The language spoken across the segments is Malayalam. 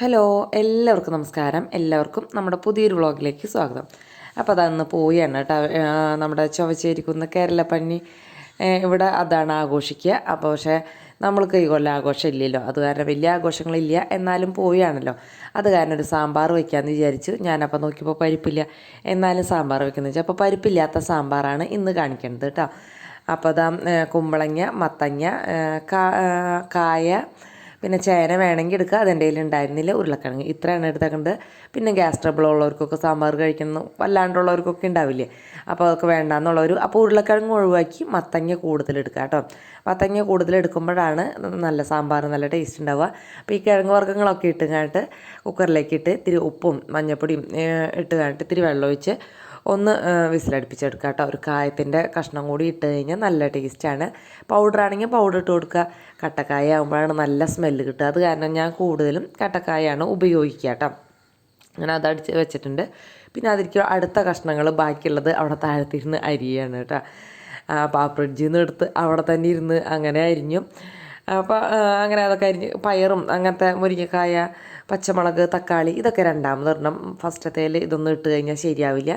ഹലോ, എല്ലാവർക്കും നമസ്കാരം. എല്ലാവർക്കും നമ്മുടെ പുതിയൊരു വ്ളോഗിലേക്ക് സ്വാഗതം. അപ്പോൾ അതന്ന് പോയാണ് കേട്ടോ. നമ്മുടെ ചൊവ്വച്ചേരിക്കുന്ന കേരളപ്പന്നി ഇവിടെ അതാണ് ആഘോഷിക്കുക. അപ്പോൾ പക്ഷേ നമ്മൾക്ക് ഈ കൊല്ലം ആഘോഷം ഇല്ലല്ലോ, അത് കാരണം വലിയ ആഘോഷങ്ങളില്ല. എന്നാലും പോയാണല്ലോ, അത് കാരണം ഒരു സാമ്പാർ വയ്ക്കാമെന്ന് വിചാരിച്ചു. ഞാനപ്പോൾ നോക്കിയപ്പോൾ പരിപ്പില്ല, എന്നാലും സാമ്പാർ വയ്ക്കുന്നത് വെച്ചാൽ അപ്പോൾ പരിപ്പില്ലാത്ത സാമ്പാറാണ് ഇന്ന് കാണിക്കുന്നത് കേട്ടോ. അപ്പോൾ അതാ കുമ്പളങ്ങ, മത്തങ്ങ, കായ, പിന്നെ ചേന വേണമെങ്കിൽ എടുക്കുക. അതെൻ്റെ കയ്യിൽ ഉണ്ടായിരുന്നില്ല. ഉരുളക്കിഴങ്ങ് ഇത്രയാണ് എടുത്തേക്കുന്നത്. പിന്നെ ഗ്യാസ് ട്രബിൾ ഉള്ളവർക്കൊക്കെ സാമ്പാർ കഴിക്കണം വല്ലാണ്ടുള്ളവർക്കൊക്കെ ഉണ്ടാവില്ലേ, അപ്പോൾ അതൊക്കെ വേണ്ടാന്നുള്ളവർ അപ്പോൾ ഉരുളക്കിഴങ്ങ് ഒഴിവാക്കി മത്തങ്ങ കൂടുതലെടുക്കുക കേട്ടോ. മത്തങ്ങ കൂടുതലെടുക്കുമ്പോഴാണ് നല്ല സാമ്പാർ നല്ല ടേസ്റ്റ് ഉണ്ടാവുക. അപ്പോൾ ഈ കിഴങ്ങ് വർഗ്ഗങ്ങളൊക്കെ ഇട്ടുകാട്ട് കുക്കറിലേക്ക് ഇട്ട് ഇത്തിരി ഉപ്പും മഞ്ഞൾപ്പൊടിയും ഇട്ടുകാട്ട് ഇത്തിരി വെള്ളം ഒഴിച്ച് ഒന്ന് വിസിലടുപ്പിച്ചെടുക്കുക കേട്ടോ. ഒരു കായത്തിൻ്റെ കഷ്ണം കൂടി ഇട്ട് കഴിഞ്ഞാൽ നല്ല ടേസ്റ്റാണ്. പൗഡറാണെങ്കിൽ പൗഡർ ഇട്ട് കൊടുക്കുക. കട്ടക്കായ ആകുമ്പോഴാണ് നല്ല സ്മെല്ല് കിട്ടുക. അത് കാരണം ഞാൻ കൂടുതലും കട്ടക്കായാണ് ഉപയോഗിക്കുക കേട്ടോ. അങ്ങനെ അതടിച്ച് വെച്ചിട്ടുണ്ട്. പിന്നെ അതിലേക്ക് അടുത്ത കഷ്ണങ്ങൾ ബാക്കിയുള്ളത് അവിടെ താഴത്തിരുന്ന് അരിയാണ് കേട്ടോ. അപ്പോൾ ആ ഫ്രിഡ്ജിൽ നിന്ന് എടുത്ത് അവിടെ തന്നെ ഇരുന്ന് അങ്ങനെ അരിഞ്ഞു. അപ്പോൾ അങ്ങനെ അതൊക്കെ അരിഞ്ഞ് പയറും അങ്ങനത്തെ മുരിങ്ങക്കായ, പച്ചമുളക്, തക്കാളി ഇതൊക്കെ രണ്ടാമതൊരെണ്ണം. ഫസ്റ്റത്തേൽ ഇതൊന്നും ഇട്ട് കഴിഞ്ഞാൽ ശരിയാവില്ല.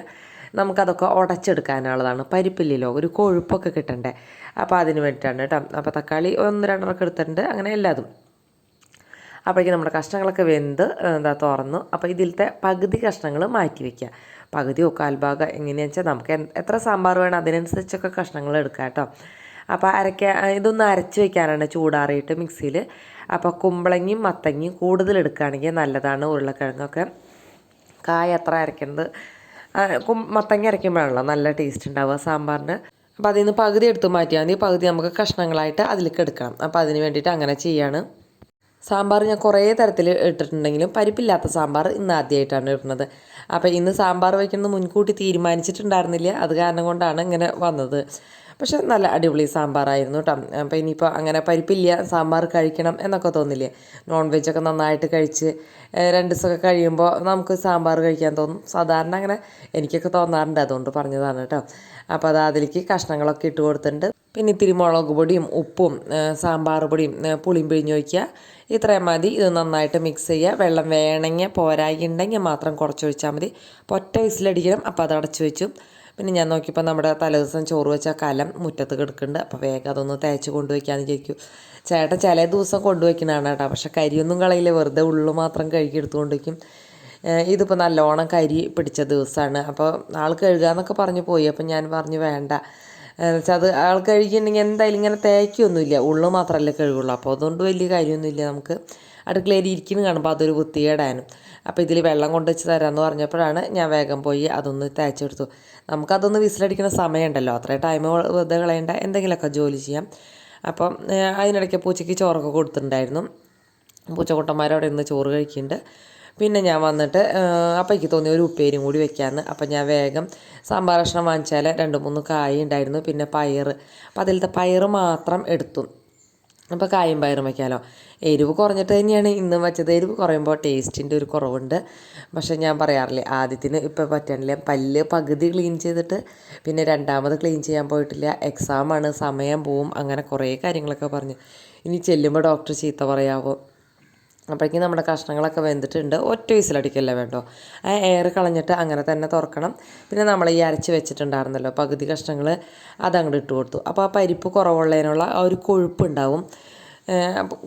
നമുക്കതൊക്കെ ഉടച്ചെടുക്കാനുള്ളതാണ്. പരിപ്പില്ലല്ലോ, ഒരു കൊഴുപ്പൊക്കെ കിട്ടണ്ടേ, അപ്പോൾ അതിന് വേണ്ടിയിട്ടാണ് കേട്ടോ. അപ്പോൾ തക്കാളി 1-2 എടുത്തിട്ടുണ്ട്. അങ്ങനെ എല്ലാതും അപ്പോഴേക്കും നമ്മുടെ കഷ്ണങ്ങളൊക്കെ വെന്ത് തുറന്നു. അപ്പോൾ ഇതിലത്തെ പകുതി കഷ്ണങ്ങൾ മാറ്റി വയ്ക്കുക. പകുതിയോ കാൽഭാഗം എങ്ങനെയാണെന്ന് വെച്ചാൽ നമുക്ക് എത്ര സാമ്പാർ വേണം അതിനനുസരിച്ചൊക്കെ കഷ്ണങ്ങൾ എടുക്കുക കേട്ടോ. അപ്പോൾ ഇതൊന്ന് അരച്ച് വയ്ക്കാനാണ് ചൂടാറിയിട്ട് മിക്സിയിൽ. അപ്പോൾ കുമ്പളങ്ങയും മത്തങ്ങയും കൂടുതൽ എടുക്കുകയാണെങ്കിൽ നല്ലതാണ്. ഉരുളക്കിഴങ്ങൊക്കെ കായ അത്ര അരയ്ക്കുന്നത് മത്തങ്ങ അരയ്ക്കുമ്പോഴാണല്ലോ നല്ല ടേസ്റ്റ് ഉണ്ടാവുക സാമ്പാറിന്. അപ്പോൾ അതിൽ നിന്ന് പകുതി എടുത്ത് മാറ്റിയാൽ മതി. പകുതി നമുക്ക് കഷ്ണങ്ങളായിട്ട് അതിലേക്ക് എടുക്കണം. അപ്പോൾ അതിന് വേണ്ടിയിട്ട് അങ്ങനെ ചെയ്യാണ്. സാമ്പാർ ഞാൻ കുറേ തരത്തിൽ ഇട്ടിട്ടുണ്ടെങ്കിലും പരിപ്പില്ലാത്ത സാമ്പാർ ഇന്ന് ആദ്യമായിട്ടാണ് ഇടുന്നത്. അപ്പോൾ ഇന്ന് സാമ്പാർ വയ്ക്കുന്നത് മുൻകൂട്ടി തീരുമാനിച്ചിട്ടുണ്ടായിരുന്നില്ല. അത് കാരണം കൊണ്ടാണ് ഇങ്ങനെ വന്നത്. പക്ഷെ നല്ല അടിപൊളി സാമ്പാറായിരുന്നു കേട്ടോ. അപ്പോൾ ഇനിയിപ്പോൾ അങ്ങനെ പരിപ്പില്ല സാമ്പാർ കഴിക്കണം എന്നൊക്കെ തോന്നില്ലേ. നോൺ വെജൊക്കെ നന്നായിട്ട് കഴിച്ച് 2 ദിവസമൊക്കെ കഴിയുമ്പോൾ നമുക്ക് സാമ്പാർ കഴിക്കാൻ തോന്നും. സാധാരണ അങ്ങനെ എനിക്കൊക്കെ തോന്നാറുണ്ട്, അതുകൊണ്ട് പറഞ്ഞതാണ് കേട്ടോ. അപ്പോൾ അത് അതിലേക്ക് കഷ്ണങ്ങളൊക്കെ ഇട്ട് കൊടുത്തിട്ടുണ്ട്. പിന്നെ ഇത്തിരി മുളക് പൊടിയും ഉപ്പും സാമ്പാർ പൊടിയും പുളിയും പിഴിഞ്ഞ് വയ്ക്കുക. ഇത്രയും മതി. ഇത് നന്നായിട്ട് മിക്സ് ചെയ്യുക. വെള്ളം വേണമെങ്കിൽ പോരായി ഉണ്ടെങ്കിൽ മാത്രം കുറച്ചൊഴിച്ചാൽ മതി. ഒറ്റ വിസിലടിക്കണം. അപ്പോൾ അത് അടച്ചു വെച്ചു. പിന്നെ ഞാൻ നോക്കിയപ്പോൾ നമ്മുടെ തലേദിവസം ചോറ് വെച്ച കലം മുറ്റത്ത് കിടക്കുന്നുണ്ട്. അപ്പോൾ വേഗം അതൊന്ന് തേച്ച് കൊണ്ടുവയ്ക്കാമെന്ന് വിചാരിക്കും. ചേട്ടൻ ചില ദിവസം കൊണ്ടുവയ്ക്കുന്നതാണ് കേട്ടോ. പക്ഷേ കരിയൊന്നും കളയില്ല, വെറുതെ ഉള്ളു മാത്രം കഴുകി എടുത്തുകൊണ്ട് വയ്ക്കും. ഇതിപ്പോൾ നല്ലോണം കരി പിടിച്ച ദിവസമാണ്. അപ്പോൾ ആൾ കഴുകാമെന്നൊക്കെ പറഞ്ഞു പോയി. അപ്പം ഞാൻ പറഞ്ഞു വേണ്ട, എന്നുവെച്ചാൽ അത് ആൾ കഴുകിയിട്ടുണ്ടെങ്കിൽ എന്തായാലും ഇങ്ങനെ തേക്കൊന്നുമില്ല, ഉള്ളു മാത്രമല്ലേ കഴുകുള്ളൂ. അപ്പോൾ അതുകൊണ്ട് വലിയ കാര്യമൊന്നുമില്ല. നമുക്ക് അടുക്കളയിൽ ഇരിക്കുന്നു കാണുമ്പോൾ അതൊരു വൃത്തികേടാനും. അപ്പോൾ ഇതിൽ വെള്ളം കൊണ്ട് വെച്ച് തരാമെന്ന് പറഞ്ഞപ്പോഴാണ് ഞാൻ വേഗം പോയി അതൊന്ന് തേച്ചെടുത്തു. നമുക്കതൊന്ന് വിസിലടിക്കുന്ന സമയമുണ്ടല്ലോ, അത്രയും ടൈം വെറുതെ കളയേണ്ട, എന്തെങ്കിലുമൊക്കെ ജോലി ചെയ്യാം. അപ്പം അതിനിടയ്ക്ക് പൂച്ചയ്ക്ക് ചോറൊക്കെ കൊടുത്തിട്ടുണ്ടായിരുന്നു. പൂച്ചക്കുട്ടന്മാരവിടെ ഇന്ന് ചോറ് കഴിക്കുന്നുണ്ട്. പിന്നെ ഞാൻ വന്നിട്ട് അപ്പോൾ എനിക്ക് തോന്നി ഒരു ഉപ്പേരിയും കൂടി വെക്കാമെന്ന്. അപ്പം ഞാൻ വേഗം സാമ്പാർ കഷ്ണം വാങ്ങിച്ചാൽ 2-3 കായ ഉണ്ടായിരുന്നു. പിന്നെ പയർ, അപ്പോൾ അതിലത്തെ പയർ മാത്രം എടുത്തു. അപ്പോൾ കായും പയറും വയ്ക്കാമല്ലോ. എരിവ് കുറഞ്ഞിട്ട് തന്നെയാണ് ഇന്നും വെച്ചത്. എരിവ് കുറയുമ്പോൾ ടേസ്റ്റിൻ്റെ ഒരു കുറവുണ്ട്. പക്ഷേ ഞാൻ പറയാറില്ലേ, ആദ്യത്തിന് ഇപ്പോൾ പറ്റാനില്ല. പല്ല് പകുതി ക്ലീൻ ചെയ്തിട്ട് പിന്നെ രണ്ടാമത് ക്ലീൻ ചെയ്യാൻ പോയിട്ടില്ല. എക്സാമാണ്, സമയം പോവും, അങ്ങനെ കുറേ കാര്യങ്ങളൊക്കെ പറഞ്ഞു. ഇനി ചെല്ലുമ്പോൾ ഡോക്ടർ ചീത്ത പറയാവോ. അപ്പോഴേക്കും നമ്മുടെ കഷ്ണങ്ങളൊക്കെ വെന്തിട്ടുണ്ട്. ഒറ്റ വിസിലടിക്കല്ലേ വേണ്ടോ. ആ എയർ കളഞ്ഞിട്ട് അങ്ങനെ തന്നെ തുറക്കണം. പിന്നെ നമ്മൾ ഈ അരച്ച് വെച്ചിട്ടുണ്ടായിരുന്നല്ലോ പകുതി കഷ്ണങ്ങൾ, അതങ്ങോട്ട് ഇട്ട് കൊടുത്തു. അപ്പോൾ ആ പരിപ്പ് കുറവുള്ളതിനുള്ള ആ ഒരു കൊഴുപ്പുണ്ടാവും.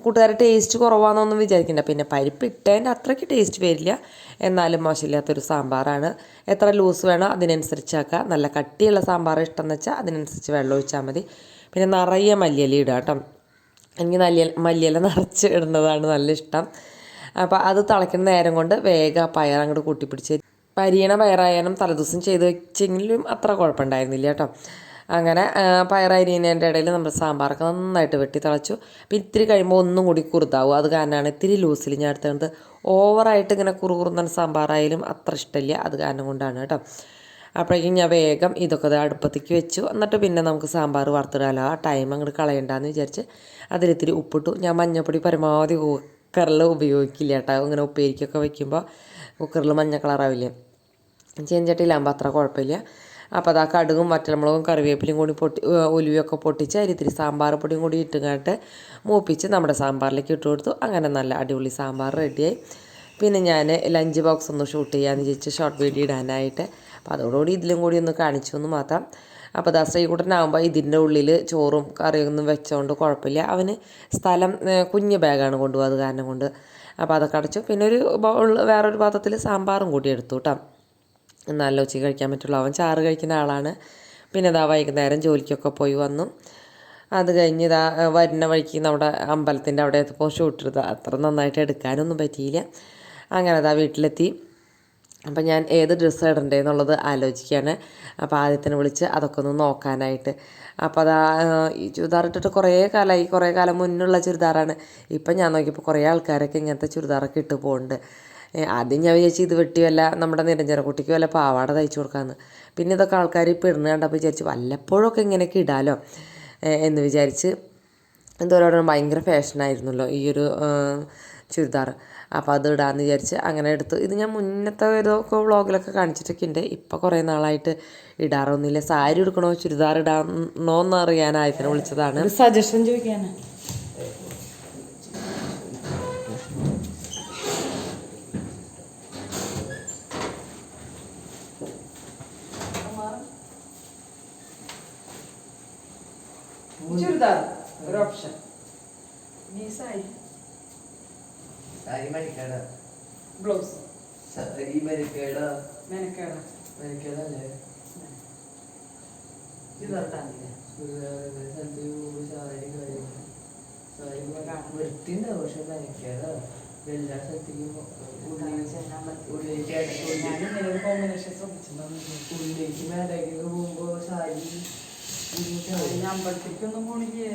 കൂട്ടുകാരെ ടേസ്റ്റ് കുറവാണെന്നൊന്നും വിചാരിക്കണ്ട. പിന്നെ പരിപ്പ് ഇട്ടതിൻ്റെ അത്രയ്ക്ക് ടേസ്റ്റ് വരില്ല, എന്നാലും മോശമില്ലാത്തൊരു സാമ്പാറാണ്. എത്ര ലൂസ് വേണോ അതിനനുസരിച്ചാക്കുക. നല്ല കട്ടിയുള്ള സാമ്പാർ ഇഷ്ടമെന്ന് വെച്ചാൽ അതിനനുസരിച്ച് വെള്ളം ഒഴിച്ചാൽ മതി. പിന്നെ നിറയെ മല്ലിയില ഇടുക കേട്ടോ. എനിക്ക് മല്ലിയില നിറച്ച് ഇടുന്നതാണ് നല്ല ഇഷ്ടം. അപ്പോൾ അത് തിളയ്ക്കുന്ന നേരം കൊണ്ട് വേഗം പയർ അങ്ങോട്ട് കൂട്ടിപ്പിടിച്ച് പരിയണ പയറായാലും തലേദിവസം ചെയ്ത് വെച്ചെങ്കിലും അത്ര കുഴപ്പമുണ്ടായിരുന്നില്ല കേട്ടോ. അങ്ങനെ പയറരിയുന്നതിൻ്റെ ഇടയിൽ നമ്മുടെ സാമ്പാറൊക്കെ നന്നായിട്ട് വെട്ടി തിളച്ചു. പിന്നെ ഇത്തിരി കഴിയുമ്പോൾ ഒന്നും കൂടി കുറുതാവും. അത് കാരണമാണ് ഇത്തിരി ലൂസിൽ ഞാൻ എടുത്തത്. ഓവറായിട്ട് ഇങ്ങനെ കുറുകുറുന്ന സാമ്പാറായാലും അത്ര ഇഷ്ടമില്ല, അത് കാരണം കൊണ്ടാണ് കേട്ടോ. അപ്പോഴേക്കും ഞാൻ വേഗം ഇതൊക്കെ അടുപ്പത്തേക്ക് വെച്ചു. എന്നിട്ട് പിന്നെ നമുക്ക് സാമ്പാർ വറുത്തിടാമല്ലോ, ആ ടൈം അങ്ങോട്ട് കളയണ്ടെന്ന് വിചാരിച്ച് അതിലിത്തിരി ഉപ്പിട്ടു. ഞാൻ മഞ്ഞൾപ്പൊടി പരമാവധി കുക്കറിൽ ഉപയോഗിക്കില്ല കേട്ടോ. ഇങ്ങനെ ഉപ്പേരിക്കൊക്കെ വയ്ക്കുമ്പോൾ കുക്കറിൽ മഞ്ഞ കളറാവില്ലേ, ചീനച്ചട്ടിയിലാകുമ്പോൾ അത്ര കുഴപ്പമില്ല. അപ്പോൾ അതാ കടുകും വറ്റൽമുളകും കറിവേപ്പിലയും കൂടി ഉലുവയൊക്കെ പൊട്ടിച്ച് അതിലിത്തിരി സാമ്പാർ പൊടിയും കൂടി ഇട്ടുകാട്ട് മൂപ്പിച്ച് നമ്മുടെ സാമ്പാറിലേക്ക് ഇട്ട് കൊടുത്തു. അങ്ങനെ നല്ല അടിപൊളി സാമ്പാർ റെഡിയായി. പിന്നെ ഞാൻ ലഞ്ച് ബോക്സ് ഒന്ന് ഷൂട്ട് ചെയ്യാമെന്ന് വിചാരിച്ച് ഷോർട്ട് വീഡിയോ ഇടാനായിട്ട്. അപ്പോൾ അതോടുകൂടി ഇതിലും കൂടി ഒന്ന് കാണിച്ചു എന്ന് മാത്രം. അപ്പോൾ ദാ ശ്രീകുട്ടനാകുമ്പോൾ ഇതിൻ്റെ ഉള്ളിൽ ചോറും കറിയൊന്നും വെച്ചോണ്ട് കുഴപ്പമില്ല. അവന് സ്ഥലം കുഞ്ഞ് ബാഗാണ് കൊണ്ടുപോകുക, അത് കാരണം കൊണ്ട്. അപ്പോൾ അതൊക്കെ അടച്ചു. പിന്നെ ഒരു വേറൊരു പാത്രത്തിൽ സാമ്പാറും കൂടി എടുത്തു കേട്ടോ. നല്ല ഉച്ചയ്ക്ക് കഴിക്കാൻ പറ്റുള്ളൂ. അവൻ ചാറ് കഴിക്കുന്ന ആളാണ്. പിന്നെ ഇതാ വൈകുന്നേരം ജോലിക്കൊക്കെ പോയി വന്നു. അത് കഴിഞ്ഞ് ഇതാ വരുന്ന വഴിക്ക് നമ്മുടെ അമ്പലത്തിൻ്റെ അവിടെ എത്തിയപ്പോൾ ഷൂട്ട് എടുത്താൽ അത്ര നന്നായിട്ട് എടുക്കാനൊന്നും പറ്റിയില്ല. അങ്ങനെ ഇതാ വീട്ടിലെത്തി. അപ്പം ഞാൻ ഏത് ഡ്രസ്സ് ഇടണ്ടേ എന്നുള്ളത് ആലോചിക്കുകയാണ്. അപ്പോൾ ആദ്യത്തിനെ വിളിച്ച് അതൊക്കെ ഒന്ന് നോക്കാനായിട്ട്. അപ്പോൾ അതാ ഈ ചുരിദാർ ഇട്ടിട്ട് കുറേ കാലം മുന്നുള്ള ചുരിദാറാണ്. ഇപ്പം ഞാൻ നോക്കിയപ്പോൾ കുറേ ആൾക്കാരൊക്കെ ഇങ്ങനത്തെ ചുരിദാറൊക്കെ ഇട്ട് പോകുന്നുണ്ട്. ആദ്യം ഞാൻ വിചാരിച്ചു ഇത് വെട്ടി വല്ല നമ്മുടെ നിരഞ്ജനക്കുട്ടിക്ക് വല്ല പാവാട തയ്ച്ചു കൊടുക്കാമെന്ന്. പിന്നെ ഇതൊക്കെ ആൾക്കാർ ഇപ്പോൾ ഇടുന്ന കണ്ടപ്പോൾ വിചാരിച്ചു വല്ലപ്പോഴൊക്കെ ഇങ്ങനെയൊക്കെ ഇടാമല്ലോ എന്ന് വിചാരിച്ച്. എന്തോരം ഭയങ്കര ഫാഷനായിരുന്നല്ലോ ഈ ഒരു ചുരിദാർ. അപ്പോൾ അത് ഇടാമെന്ന് വിചാരിച്ച് അങ്ങനെ എടുത്തു. ഇത് ഞാൻ മുന്നത്തെ ഏതൊക്കെ വ്ളോഗിലൊക്കെ കാണിച്ചിട്ടൊക്കെ ഉണ്ട്. ഇപ്പോൾ കുറേ നാളായിട്ട് ഇടാറൊന്നുമില്ല. സാരി എടുക്കണോ ചുരിദാർ ഇടാണോ എന്ന് അറിയാൻ ആയതിനെ വിളിച്ചതാണ്. സജഷൻ ചോദിക്കാനാ. ചുരിദാർ ഒരു ഓപ്ഷൻ. നീ സാരി മെനക്കേട ബ്ലൗസ് സാരി മെനക്കേട മെനക്കേട മെനക്കേടല്ലേ വൃത്തിണ്ടാവും. പക്ഷെ മെനക്കേട എല്ലാ സ്ഥലത്തേക്കും കോമ്പിനേഷൻ ശ്രദ്ധിച്ചിട്ടുണ്ടാവും. ഉള്ളിലേക്ക് മേലേക്ക് പോകുമ്പോ സാരി അമ്പലത്തേക്കൊന്നും പോണില്ലേ?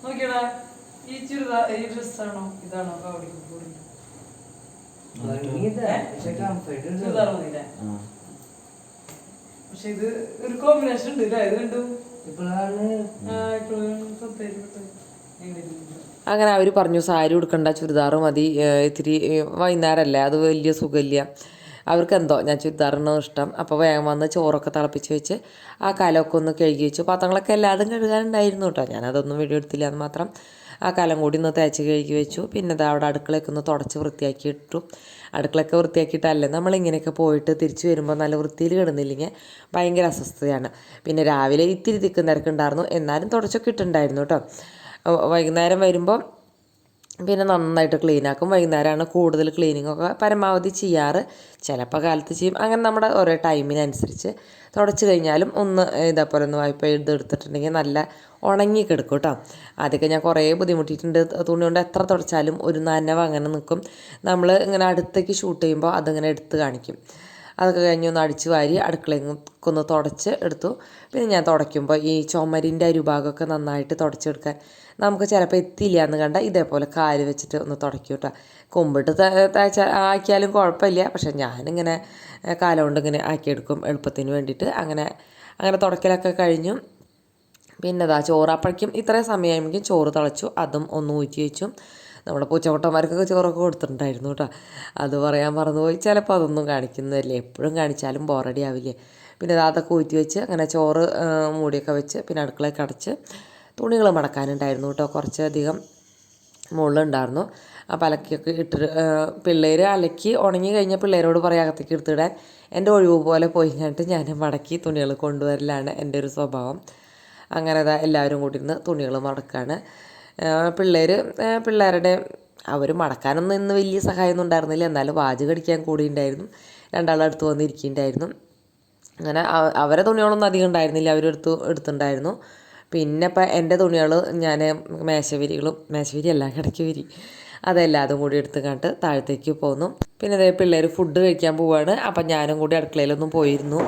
നോക്കിയടാ, ഈ ചുരിദാർ ഈ ഡ്രസ്സാണോ ഇതാണോ കവടിക്ക് കൂടി ചുരിദാർ മതിയില്ലേ? പക്ഷെ ഇത് ഒരു കോമ്പിനേഷൻ ഉണ്ട് അല്ലേ? ഇത് കണ്ടും ഇപ്പോഴാണ് അങ്ങനെ അവർ പറഞ്ഞു സാരി ഉടുക്കണ്ട, ചുരിദാർ മതി, ഇത്തിരി വൈകുന്നേരമല്ലേ, അത് വലിയ സുഖമില്ല. അവർക്കെന്തോ ഞാൻ ചുരിദാറിനോ ഇഷ്ടം. അപ്പോൾ വേഗം വന്ന് ചോറൊക്കെ തിളപ്പിച്ച് വെച്ച് ആ കലമൊക്കെ ഒന്ന് കഴുകി വെച്ചു. പാത്രങ്ങളൊക്കെ എല്ലാതും കഴുകാനുണ്ടായിരുന്നു കേട്ടോ. ഞാനതൊന്നും വീഡിയോ എടുത്തില്ല എന്ന് മാത്രം. ആ കലം കൂടി ഒന്ന് തേച്ച് കഴുകി വെച്ചു. പിന്നെ അത് അവിടെ അടുക്കളയൊക്കെ ഒന്ന് തുടച്ച് വൃത്തിയാക്കി ഇട്ടു. അടുക്കളയൊക്കെ വൃത്തിയാക്കിയിട്ടല്ലേ നമ്മളിങ്ങനെയൊക്കെ പോയിട്ട് തിരിച്ച് വരുമ്പോൾ നല്ല വൃത്തിയിൽ കിടന്നില്ലെങ്കിൽ ഭയങ്കര അസ്വസ്ഥതയാണ്. പിന്നെ രാവിലെ ഇത്തിരി തിക്കും തിരക്കുണ്ടായിരുന്നു, എന്നാലും തുടച്ചൊക്കെ ഇട്ടുണ്ടായിരുന്നു കേട്ടോ. വൈകുന്നേരം വരുമ്പോൾ പിന്നെ നന്നായിട്ട് ക്ലീനാക്കും. വൈകുന്നേരമാണ് കൂടുതൽ ക്ലീനിങ്ങൊക്കെ പരമാവധി ചെയ്യാറ്. ചിലപ്പോൾ കാലത്ത് ചെയ്യും. അങ്ങനെ നമ്മുടെ ഓരോ ടൈമിനനുസരിച്ച് തുടച്ച് കഴിഞ്ഞാലും ഒന്ന് ഇതേപോലെ ഒന്ന് വായ്പ എടുത്തിട്ടുണ്ടെങ്കിൽ നല്ല ഉണങ്ങി കിടക്കും കേട്ടോ. ആദ്യമൊക്കെ ഞാൻ കുറേ ബുദ്ധിമുട്ടിയിട്ടുണ്ട്. തുണി കൊണ്ട് എത്ര തുടച്ചാലും ഒരു നനവ് അങ്ങനെ നിൽക്കും. നമ്മൾ ഇങ്ങനെ അടുത്തേക്ക് ഷൂട്ട് ചെയ്യുമ്പോൾ അതിങ്ങനെ എടുത്ത് കാണിക്കും. അതൊക്കെ കഴിഞ്ഞ് ഒന്ന് അടിച്ച് വാരി അടുക്കളയൊക്കെ ഒന്ന് തുടച്ച് എടുത്തു. പിന്നെ ഞാൻ തുടയ്ക്കുമ്പോൾ ഈ ചുമരിൻ്റെ അരുഭാഗമൊക്കെ നന്നായിട്ട് തുടച്ചെടുക്കാൻ നമുക്ക് ചിലപ്പോൾ എത്തിയില്ല എന്ന് കണ്ട ഇതേപോലെ കാല് വെച്ചിട്ട് ഒന്ന് തുടയ്ക്കും കേട്ടോ. കൊമ്പിട്ട് ആക്കിയാലും കുഴപ്പമില്ല. പക്ഷെ ഞാനിങ്ങനെ കാലുകൊണ്ട് ഇങ്ങനെ ആക്കിയെടുക്കും എളുപ്പത്തിന് വേണ്ടിയിട്ട്. അങ്ങനെ തുടക്കലൊക്കെ കഴിഞ്ഞു. പിന്നെ അതാ ചോറ് അപ്പോഴേക്കും ഇത്രയും സമയമാകുമ്പോഴേക്കും ചോറ് തിളച്ചു. അതും ഒന്ന് ഊറ്റി വെച്ചു. നമ്മുടെ പൂച്ചമുട്ടന്മാർക്കൊക്കെ ചോറൊക്കെ കൊടുത്തിട്ടുണ്ടായിരുന്നു കേട്ടോ. അത് പറയാൻ മറന്നുപോയി. ചിലപ്പോൾ അതൊന്നും കാണിക്കുന്നതല്ലേ, എപ്പോഴും കാണിച്ചാലും ബോറടി ആവില്ലേ. പിന്നെ അതൊക്കെ ഊറ്റി വെച്ച് അങ്ങനെ ചോറ് മൂടിയൊക്കെ വെച്ച് പിന്നെ അടുക്കളയൊക്കെ അടച്ച് തുണികൾ മടക്കാനുണ്ടായിരുന്നു കേട്ടോ. കുറച്ചധികം മുകളിലുണ്ടായിരുന്നു. അപ്പോൾ അലക്കിയൊക്കെ ഇട്ടിട്ട് പിള്ളേർ അലക്കി ഉണങ്ങി കഴിഞ്ഞ പിള്ളേരോട് പറയാം അകത്തേക്ക് എടുത്തിടാൻ. എൻ്റെ ഒഴിവ് പോലെ പോയി കഴിഞ്ഞിട്ട് ഞാൻ മടക്കി തുണികൾ കൊണ്ടുവരലാണ് എൻ്റെ ഒരു സ്വഭാവം. അങ്ങനെ എല്ലാവരും കൂടി ഇരുന്ന് തുണികൾ മടക്കാണ്. പിള്ളേരുടെ അവർ മടക്കാനൊന്നും ഇന്ന് വലിയ സഹായമൊന്നും ഉണ്ടായിരുന്നില്ല. എന്നാലും വാചകം അടിക്കാൻ കൂടി ഉണ്ടായിരുന്നു. രണ്ടാളടുത്ത് വന്നിരിക്കുന്നുണ്ടായിരുന്നു. അങ്ങനെ അവരെ തുണികളൊന്നും അധികം ഉണ്ടായിരുന്നില്ല, എടുത്തിട്ടുണ്ടായിരുന്നു. പിന്നെ ഇപ്പം എൻ്റെ തുണികൾ ഞാൻ മേശവിരിയല്ല കിടക്കി വിരി അതെല്ലാതും കൂടി എടുത്ത് കണ്ടിട്ട് താഴത്തേക്ക് പോന്നു. പിന്നെ അതേ പിള്ളേർ ഫുഡ് കഴിക്കാൻ പോവുകയാണ്. അപ്പം ഞാനും കൂടി അടുക്കളയിലൊന്നും പോയിരുന്നു.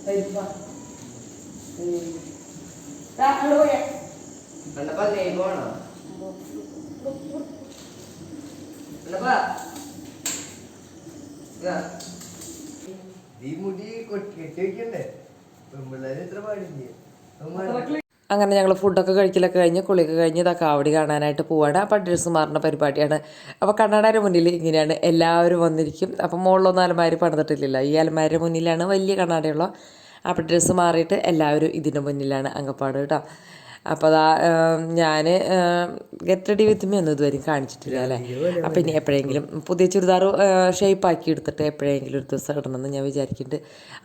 കണ്ടപ്പാ പോണോ കണ്ടപ്പാ ഈ മുടി കെട്ടി വെക്കണ്ടേ പെൺപിള്ളേര് ഇത്ര പാടില്ലേ അങ്ങനെ ഞങ്ങൾ ഫുഡൊക്കെ കഴിക്കലൊക്കെ കഴിഞ്ഞ് കുളിയൊക്കെ കഴിഞ്ഞ് ഇതാ കാവടി കാണാനായിട്ട് പോവാണ്. അപ്പോൾ ഡ്രസ്സ് മാറുന്ന പരിപാടിയാണ്. അപ്പോൾ കണ്ണാടിയുടെ മുന്നിൽ ഇങ്ങനെയാണ് എല്ലാവരും വന്നിരിക്കും. അപ്പം മുകളിലൊന്നും അലമാരി പണിതിട്ടില്ലല്ലോ, ഈ അലമാരിയുടെ മുന്നിലാണ് വലിയ കണ്ണാടിയുള്ള. അപ്പോൾ ഡ്രസ്സ് മാറിയിട്ട് എല്ലാവരും ഇതിൻ്റെ മുന്നിലാണ് അങ്കപ്പാട് കേട്ടോ. അപ്പോൾ അതാ ഞാൻ ഗെറ്റ് റെഡി വിത്ത് മീ ഒന്നും ഇതുവരെയും കാണിച്ചിട്ടില്ല അല്ലേ. അപ്പം ഇനി എപ്പോഴെങ്കിലും പുതിയ ചുരിദാർ ഷേപ്പാക്കി എടുത്തിട്ട് എപ്പോഴെങ്കിലും ഒരു ദിവസം ഇടണമെന്ന് ഞാൻ വിചാരിക്കുന്നുണ്ട്.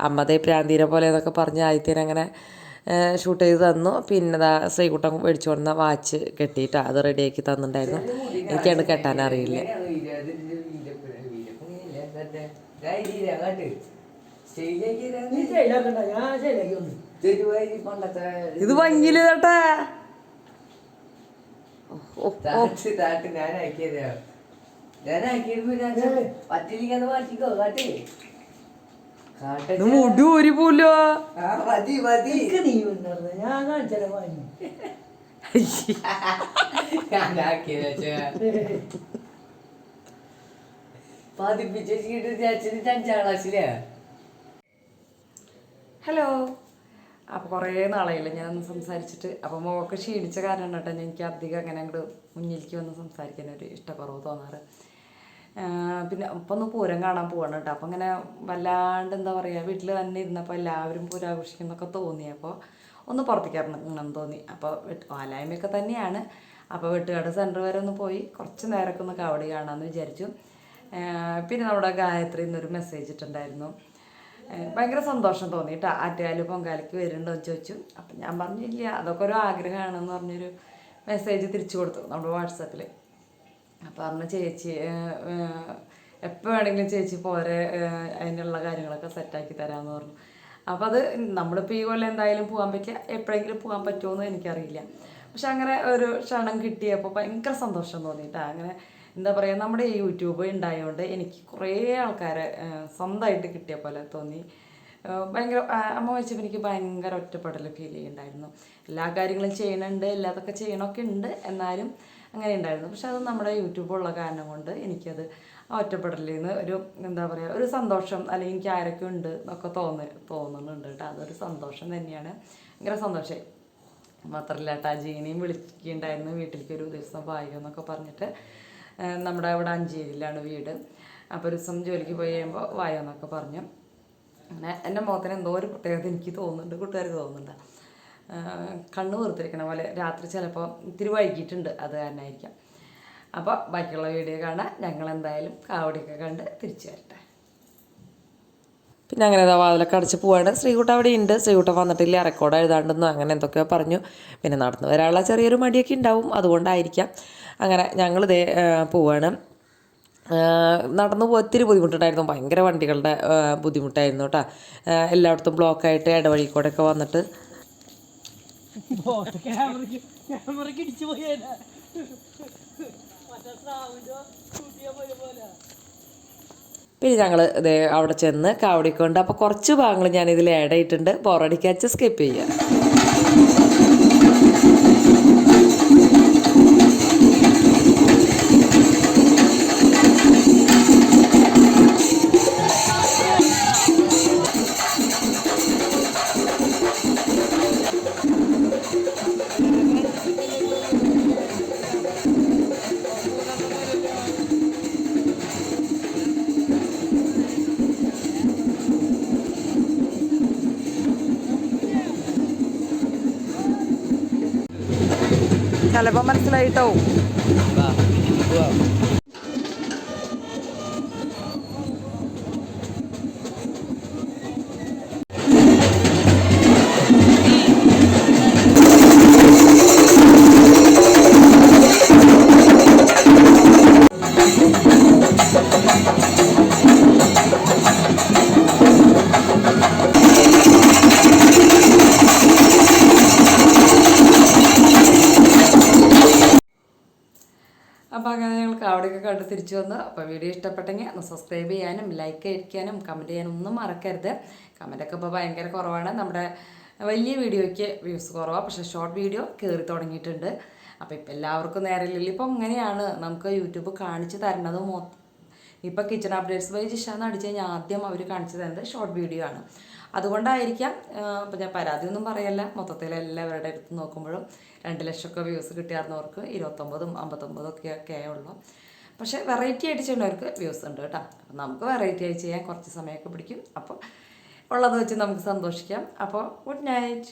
അമ്മതേ പ്രാന്തീരെ പോലെ എന്നൊക്കെ പറഞ്ഞ് ആദ്യത്തേന് അങ്ങനെ ഷൂട്ട് ചെയ്ത് തന്നു. പിന്നെ ദാ ശ്രീകുട്ടൻ മേടിച്ചു കൊടുന്ന വാച്ച് കെട്ടിയിട്ട് അത് റെഡിയാക്കി തന്നിട്ടുണ്ടായിരുന്നു. എനിക്കത് കെട്ടാൻ അറിയില്ല. ഇത് ഭംഗിയില് കേട്ടാ മുടി ഊരി പോലോ. ഹലോ. അപ്പോൾ കുറേ നാളായില്ല ഞാനൊന്ന് സംസാരിച്ചിട്ട്. അപ്പോൾ മോൾക്ക് ക്ഷീണിച്ച കാരണം കേട്ടോ എനിക്ക് അധികം അങ്ങനെ അങ്ങോട്ട് മുന്നിലേക്ക് വന്ന് സംസാരിക്കാനൊരു ഇഷ്ടക്കുറവ് തോന്നാറ്. പിന്നെ ഇപ്പം ഒന്ന് പൂരം കാണാൻ പോവാണ് കേട്ടോ. അപ്പം ഇങ്ങനെ വല്ലാണ്ട് എന്താ പറയുക, വീട്ടിൽ തന്നെ ഇരുന്നപ്പോൾ എല്ലാവരും പൂരം ആഘോഷിക്കുന്നൊക്കെ തോന്നിയപ്പോൾ ഒന്ന് പുറത്തേക്ക് ഇറങ്ങണം തോന്നി. അപ്പോൾ വാലായ്മയൊക്കെ തന്നെയാണ്. അപ്പോൾ വെട്ടുകാട് സെൻറ്റർ വരെ ഒന്ന് പോയി കുറച്ച് നേരമൊക്കെ ഒന്ന് കാവടി കാണാമെന്ന് വിചാരിച്ചു. പിന്നെ നമ്മുടെ ഗായത്രി എന്നൊരു മെസ്സേജ് ഇട്ടുണ്ടായിരുന്നു. ഭയങ്കര സന്തോഷം തോന്നി കേട്ടോ. ആറ്റുകാല് പൊങ്കാലയ്ക്ക് വരുന്നുണ്ടോ എന്ന് ചോദിച്ചു. അപ്പം ഞാൻ പറഞ്ഞില്ല, അതൊക്കെ ഒരു ആഗ്രഹമാണെന്ന് പറഞ്ഞൊരു മെസ്സേജ് തിരിച്ചു കൊടുത്തു നമ്മുടെ വാട്സാപ്പിൽ. അപ്പോൾ പറഞ്ഞു ചേച്ചി എപ്പോൾ വേണമെങ്കിലും ചേച്ചി പോരെ, അതിനുള്ള കാര്യങ്ങളൊക്കെ സെറ്റാക്കി തരാമെന്ന് പറഞ്ഞു. അപ്പോൾ അത് നമ്മളിപ്പോൾ ഈ കൊല്ലം എന്തായാലും പോകാൻ പറ്റില്ല, എപ്പോഴെങ്കിലും പോകാൻ പറ്റുമോ എനിക്കറിയില്ല. പക്ഷെ അങ്ങനെ ഒരു ക്ഷണം കിട്ടിയപ്പോൾ ഭയങ്കര സന്തോഷം തോന്നിയിട്ടാ. അങ്ങനെ എന്താ പറയുക, നമ്മുടെ ഈ യൂട്യൂബ് ഉണ്ടായതുകൊണ്ട് എനിക്ക് കുറേ ആൾക്കാരെ സ്വന്തമായിട്ട് കിട്ടിയ പോലെ തോന്നി. ഭയങ്കര അമ്മ വെച്ചപ്പോൾ എനിക്ക് ഭയങ്കര ഒറ്റപ്പെടൽ ഫീൽ ചെയ്യുന്നുണ്ടായിരുന്നു. എല്ലാ കാര്യങ്ങളും ചെയ്യണുണ്ട്, എല്ലാതൊക്കെ ചെയ്യണമൊക്കെ ഉണ്ട്, എന്നാലും അങ്ങനെ ഉണ്ടായിരുന്നു. പക്ഷെ അത് നമ്മുടെ യൂട്യൂബുള്ള കാരണം കൊണ്ട് എനിക്കത് ആ ഒറ്റപ്പെടലിൽ നിന്ന് ഒരു എന്താ പറയുക, ഒരു സന്തോഷം, അല്ലെങ്കിൽ എനിക്ക് ആരൊക്കെ ഉണ്ട് എന്നൊക്കെ തോന്നുന്നുണ്ട് കേട്ടോ. അതൊരു സന്തോഷം തന്നെയാണ്, ഭയങ്കര സന്തോഷമായി. മാത്രമല്ല കേട്ടോ, ജീനിയും വിളിക്കുകയുണ്ടായിരുന്നു വീട്ടിലേക്ക് ഒരു ദിവസം വായിക്കും എന്നൊക്കെ പറഞ്ഞിട്ട്. നമ്മുടെ ഇവിടെ അഞ്ചേരിയിലാണ് വീട്. അപ്പോൾ ഒരു ദിവസം ജോലിക്ക് പോയി കഴിയുമ്പോൾ വായോ എന്നൊക്കെ പറഞ്ഞു. അങ്ങനെ എൻ്റെ മുഖത്തിന് എന്തോ ഒരു പ്രത്യേകത എനിക്ക് തോന്നുന്നുണ്ട്, കൂട്ടുകാർക്ക് തോന്നുന്നുണ്ട്. കണ്ണ് വീർത്തിരിക്കണ പോലെ. രാത്രി ചിലപ്പോൾ ഇത്തിരി വൈകിട്ടുണ്ട്, അത് കാരണമായിരിക്കാം. അപ്പോൾ ബാക്കിയുള്ള വീഡിയോ കാണാൻ ഞങ്ങൾ എന്തായാലും കാവടിയൊക്കെ കണ്ട് തിരിച്ചു വരട്ടെ. പിന്നെ അങ്ങനെ വാതിലൊക്കെ അടച്ച് പോവാണ്. ശ്രീകുട്ട അവിടെ ഉണ്ട്. ശ്രീകുട്ട വന്നിട്ടില്ല, റെക്കോർഡ് എഴുതാണ്ടെന്നോ അങ്ങനെ എന്തൊക്കെയോ പറഞ്ഞു. പിന്നെ നടന്നു വരാനുള്ള ചെറിയൊരു മടിയൊക്കെ ഉണ്ടാവും, അതുകൊണ്ടായിരിക്കാം. അങ്ങനെ ഞങ്ങളിതേ പോവാണ്. നടന്നു പോയി ഒത്തിരി ബുദ്ധിമുട്ടുണ്ടായിരുന്നു, ഭയങ്കര വണ്ടികളുടെ ബുദ്ധിമുട്ടായിരുന്നു കേട്ടോ. എല്ലായിടത്തും ബ്ലോക്കായിട്ട് ഇടവഴി കൂടെ ഒക്കെ വന്നിട്ട് പിന്നെ ഞങ്ങൾ ഇതേ അവിടെ ചെന്ന് കാവടിക്കൊണ്ട്. അപ്പോൾ കുറച്ച് ഭാഗങ്ങൾ ഞാനിതിൽ ആഡ് ചെയ്തിട്ടുണ്ട്, ബോറടിക്കാച്ച സ്കിപ്പ് ചെയ്യാം. ചിലപ്പോൾ മനസ്സിലായിട്ടോ. അപ്പോൾ അങ്ങനെ ഞങ്ങൾ കാവടിയൊക്കെ കണ്ട് തിരിച്ചു വന്നു. അപ്പോൾ വീഡിയോ ഇഷ്ടപ്പെട്ടെങ്കിൽ ഒന്ന് സബ്സ്ക്രൈബ് ചെയ്യാനും ലൈക്ക് അടിക്കാനും കമൻറ്റ് ചെയ്യാനും ഒന്നും മറക്കരുത്. കമൻറ്റൊക്കെ ഇപ്പോൾ ഭയങ്കര കുറവാണ്. നമ്മുടെ വലിയ വീഡിയോയ്ക്ക് വ്യൂസ് കുറവാണ്, പക്ഷേ ഷോർട്ട് വീഡിയോ കയറി തുടങ്ങിയിട്ടുണ്ട്. അപ്പോൾ ഇപ്പം എല്ലാവർക്കും നേരമില്ലല്ലോ. ഇപ്പം ഇങ്ങനെയാണ് നമുക്ക് യൂട്യൂബ് കാണിച്ച് തരുന്നതും. ഇപ്പോൾ കിച്ചൺ അപ്ഡേറ്റ്സ് ബൈ ജിഷാന്ന് അടിച്ച് കഴിഞ്ഞാൽ ആദ്യം അവർ കാണിച്ചു തരുന്നത് ഷോർട്ട് വീഡിയോ ആണ്. അതുകൊണ്ടായിരിക്കാം. അപ്പോൾ ഞാൻ പരാതിയൊന്നും പറയല്ല. മൊത്തത്തിൽ എല്ലാവരുടെ അടുത്ത് നോക്കുമ്പോഴും 2 ലക്ഷമൊക്കെ വ്യൂസ് കിട്ടിയായിരുന്നവർക്ക് 29ഉം 59ഉം ഒക്കെ ഉള്ളൂ. പക്ഷേ വെറൈറ്റി ആയിട്ട് ചെയ്യുന്നവർക്ക് വ്യൂസ് ഉണ്ട് കേട്ടോ. അപ്പം നമുക്ക് വെറൈറ്റി ആയി ചെയ്യാൻ കുറച്ച് സമയമൊക്കെ പിടിക്കും. അപ്പോൾ ഉള്ളത് വെച്ച് നമുക്ക് സന്തോഷിക്കാം. അപ്പോൾ ഗുഡ് നൈറ്റ്.